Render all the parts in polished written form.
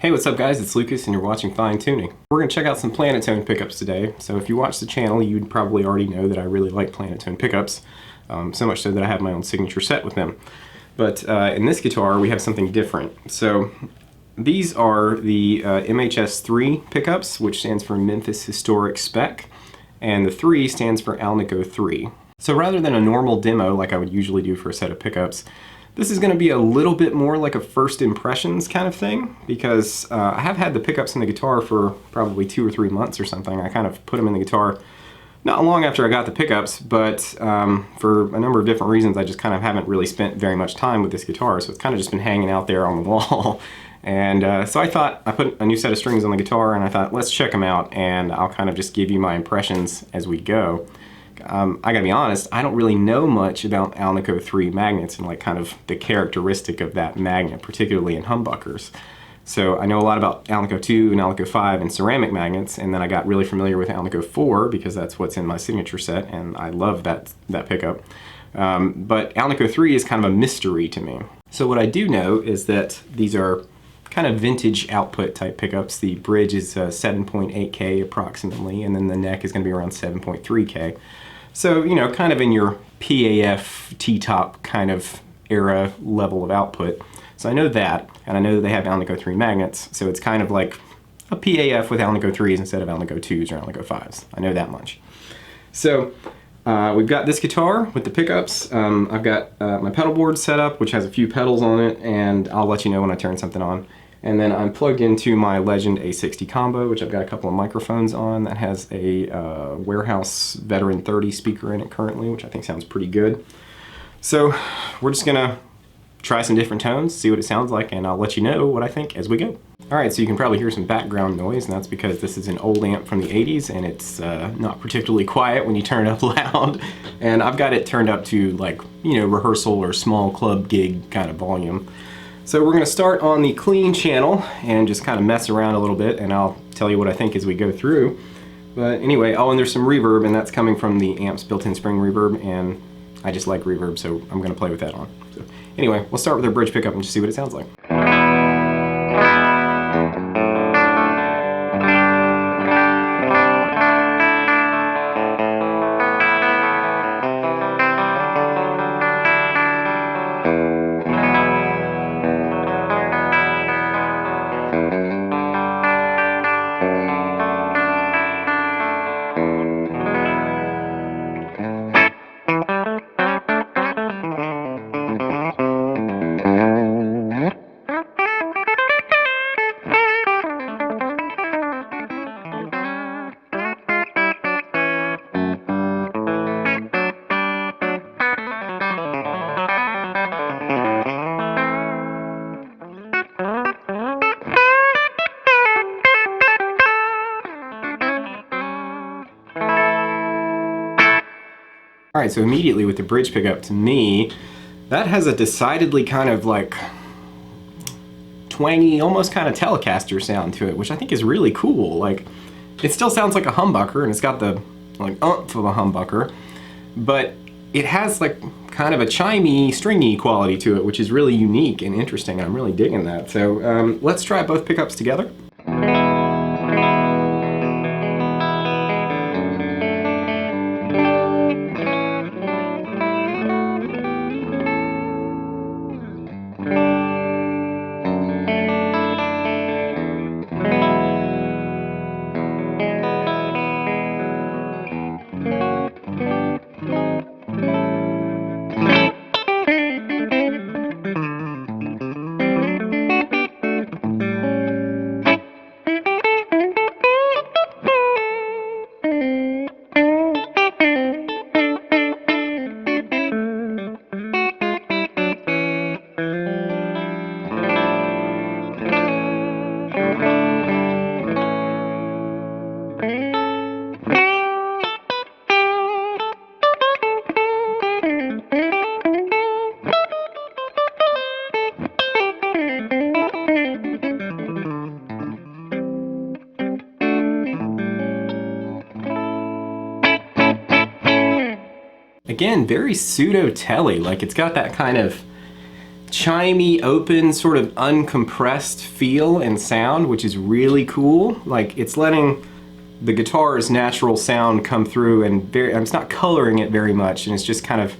Hey, what's up guys? It's Lucas and you're watching Fine Tuning. We're going to check out some Planetone pickups today. So if you watch the channel, you'd probably already know that I really like Planetone pickups. So much so that I have my own signature set with them. But in this guitar, we have something different. So these are the MHS 3 pickups, which stands for Memphis Historic Spec. And the 3 stands for Alnico 3. So rather than a normal demo like I would usually do for a set of pickups, this is going to be a little bit more like a first impressions kind of thing, because I have had the pickups in the guitar for probably 2 or 3 months or something. I kind of put them in the guitar not long after I got the pickups, but for a number of different reasons I just kind of haven't really spent very much time with this guitar, so it's kind of just been hanging out there on the wall. And so I thought, I put a new set of strings on the guitar and I thought, let's check them out and I'll kind of just give you my impressions as we go. I gotta be honest, I don't really know much about Alnico 3 magnets and like kind of the characteristic of that magnet, particularly in humbuckers. So I know a lot about Alnico 2 and Alnico 5 and ceramic magnets, and then I got really familiar with Alnico 4 because that's what's in my signature set and I love that pickup. But Alnico 3 is kind of a mystery to me. So what I do know is that these are kind of vintage output type pickups. The bridge is 7.8K approximately, and then the neck is going to be around 7.3K. So, you know, kind of in your PAF T-top kind of era level of output. So I know that, and I know that they have Alnico 3 magnets, so it's kind of like a PAF with Alnico 3s instead of Alnico 2s or Alnico 5s. I know that much. So we've got this guitar with the pickups. I've got my pedal board set up, which has a few pedals on it, and I'll let you know when I turn something on. And then I'm plugged into my Legend A60 combo, which I've got a couple of microphones on. That has a Warehouse Veteran 30 speaker in it currently, which I think sounds pretty good. So we're just gonna try some different tones, see what it sounds like, and I'll let you know what I think as we go. Alright, so you can probably hear some background noise, and that's because this is an old amp from the 80s, and it's not particularly quiet when you turn it up loud. And I've got it turned up to, like, you know, rehearsal or small club gig kind of volume. So we're going to start on the clean channel and just kind of mess around a little bit, and I'll tell you what I think as we go through. But anyway, oh, and there's some reverb, and that's coming from the amp's built-in spring reverb, and I just like reverb, so I'm going to play with that on. So anyway, we'll start with our bridge pickup and just see what it sounds like. Alright, so immediately with the bridge pickup, to me, that has a decidedly kind of like twangy, almost kind of Telecaster sound to it, which I think is really cool. Like, it still sounds like a humbucker, and it's got the like oomph of a humbucker, but it has like kind of a chimey, stringy quality to it, which is really unique and interesting, and I'm really digging that. So let's try both pickups together. Again, very pseudo-telly, like it's got that kind of chimey, open, sort of uncompressed feel and sound, which is really cool. Like, it's letting the guitar's natural sound come through, and it's not coloring it very much, and it's just kind of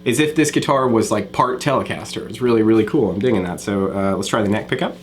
as if this guitar was like part Telecaster. It's really, really cool. I'm digging that. So let's try the neck pickup.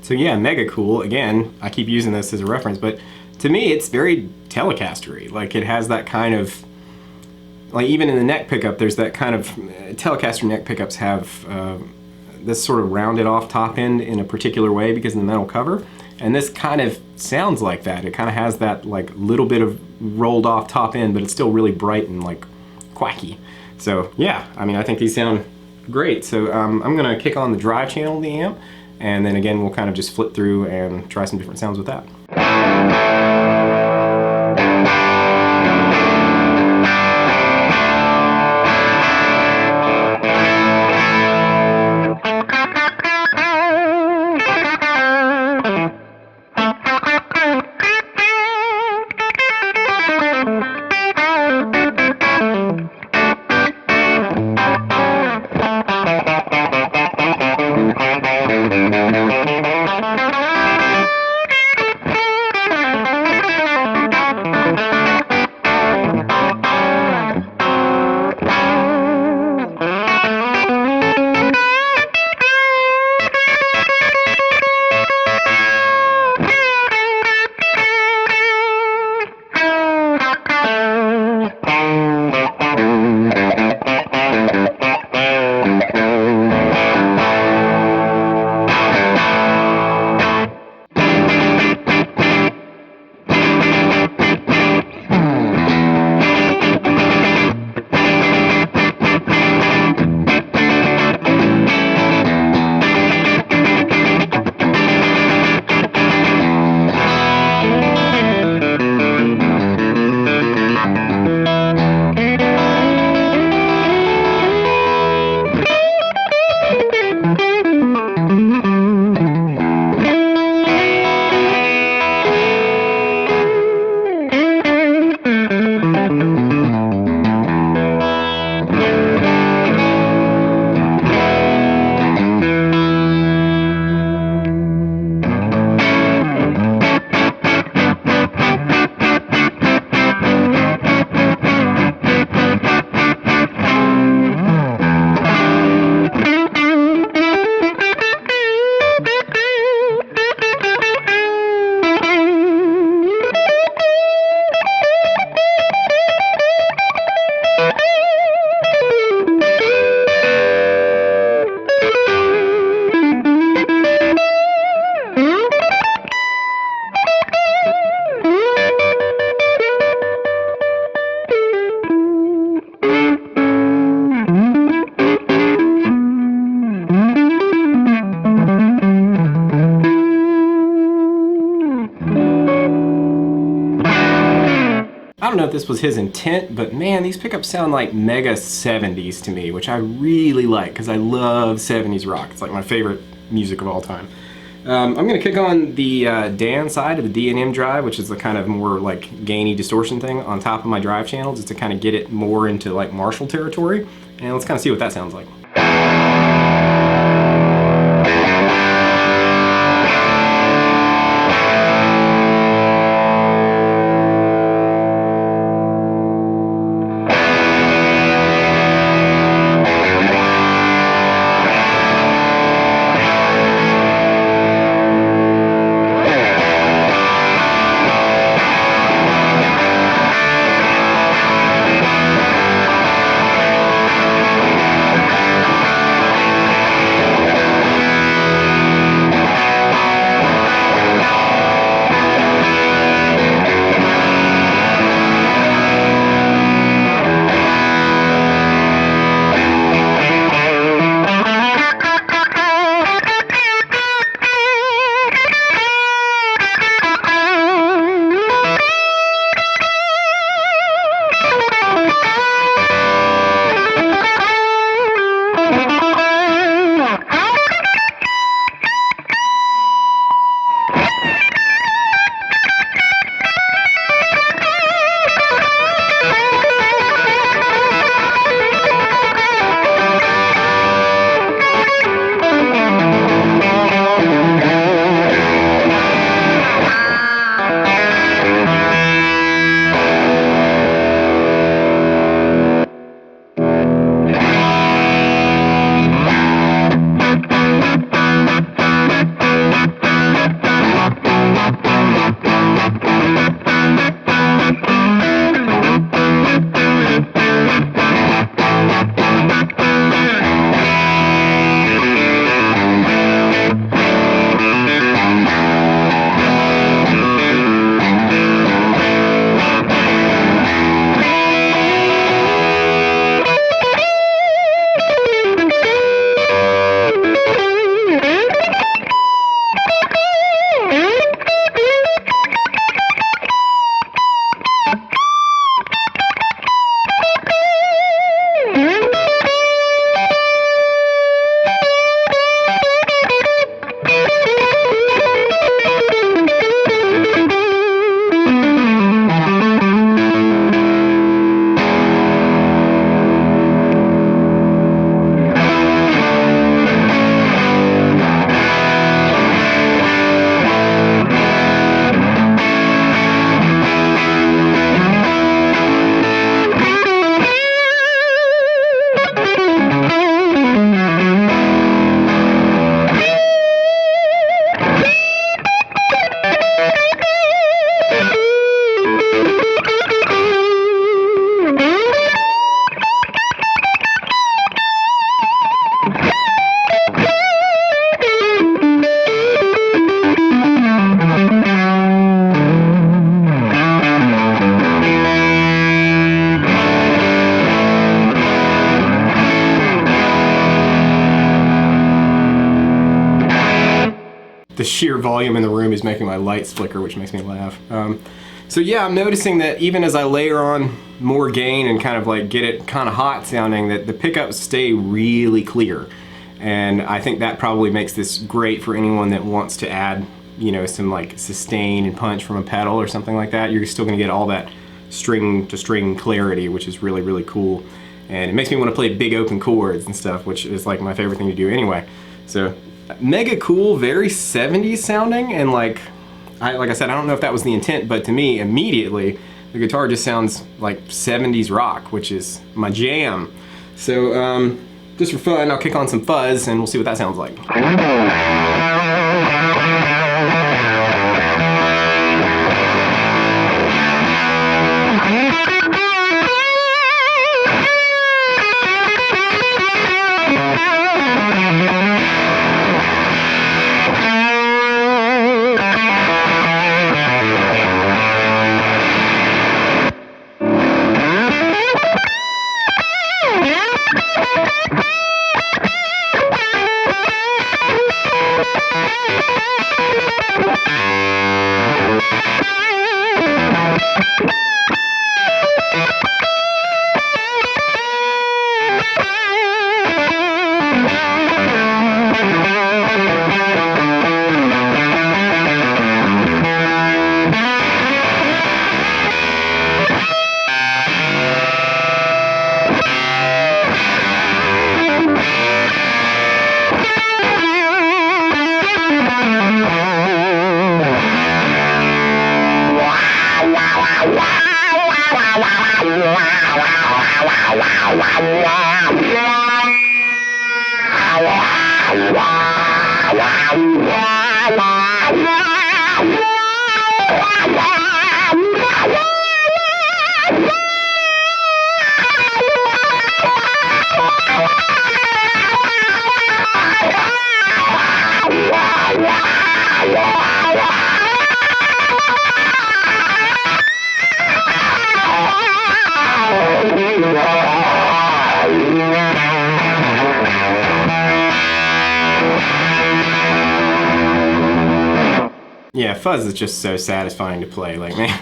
So yeah, mega cool. Again, I keep using this as a reference, but to me it's very Telecaster-y. Like, it has that kind of, like, even in the neck pickup, there's that kind of, Telecaster neck pickups have this sort of rounded off top end in a particular way because of the metal cover. And this kind of sounds like that. It kind of has that like little bit of rolled off top end, but it's still really bright and like quacky. So yeah, I mean, I think these sound great. So I'm gonna kick on the drive channel of the amp, and then again, we'll kind of just flip through and try some different sounds with that. I don't know if this was his intent, but man, these pickups sound like mega 70s to me, which I really like because I love 70s rock. It's like my favorite music of all time. I'm going to kick on the Dan side of the D&M drive, which is the kind of more like gainy distortion thing on top of my drive channel, just to kind of get it more into like Marshall territory. And let's kind of see what that sounds like. is making my lights flicker, which makes me laugh. So yeah, I'm noticing that even as I layer on more gain and kind of like get it kind of hot sounding, that the pickups stay really clear. And I think that probably makes this great for anyone that wants to add, you know, some like sustain and punch from a pedal or something like that. You're still gonna get all that string to string clarity, which is really, really cool. And it makes me want to play big open chords and stuff, which is like my favorite thing to do anyway. So mega cool, very 70s sounding, and like I said, I don't know if that was the intent, but to me, immediately, the guitar just sounds like 70s rock, which is my jam. So just for fun, I'll kick on some Fuzz and we'll see what that sounds like. Yeah, Fuzz is just so satisfying to play, like, man.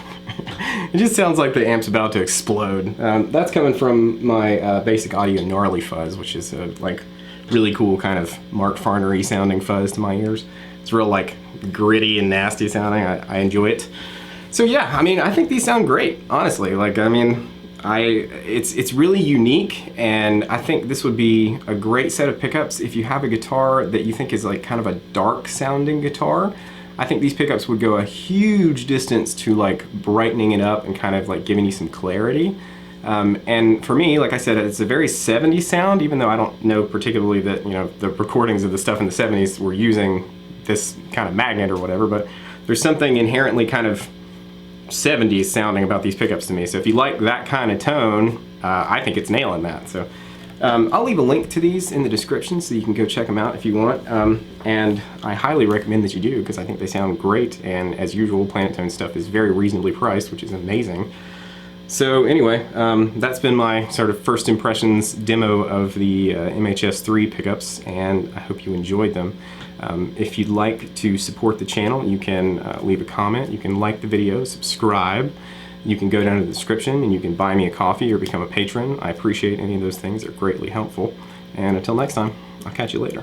It just sounds like the amp's about to explode. That's coming from my Basic Audio Gnarly Fuzz, which is a like really cool kind of Mark Farnery sounding fuzz to my ears. It's real like gritty and nasty sounding. I enjoy it. So yeah, I mean, I think these sound great, honestly. Like, I mean, it's really unique, and I think this would be a great set of pickups if you have a guitar that you think is like kind of a dark sounding guitar. I think these pickups would go a huge distance to like brightening it up and kind of like giving you some clarity. And for me, like I said, it's a very 70s sound, even though I don't know particularly that, you know, the recordings of the stuff in the 70s were using this kind of magnet or whatever, but there's something inherently kind of 70s sounding about these pickups to me. So if you like that kind of tone, I think it's nailing that. So I'll leave a link to these in the description so you can go check them out if you want. And I highly recommend that you do, because I think they sound great, and as usual, Planet Tone stuff is very reasonably priced, which is amazing. So anyway, that's been my sort of first impressions demo of the MHS 3 pickups, and I hope you enjoyed them. If you'd like to support the channel, you can leave a comment, you can like the video, subscribe, you can go down to the description and you can buy me a coffee or become a patron. I appreciate any of those things, they're greatly helpful. And until next time, I'll catch you later.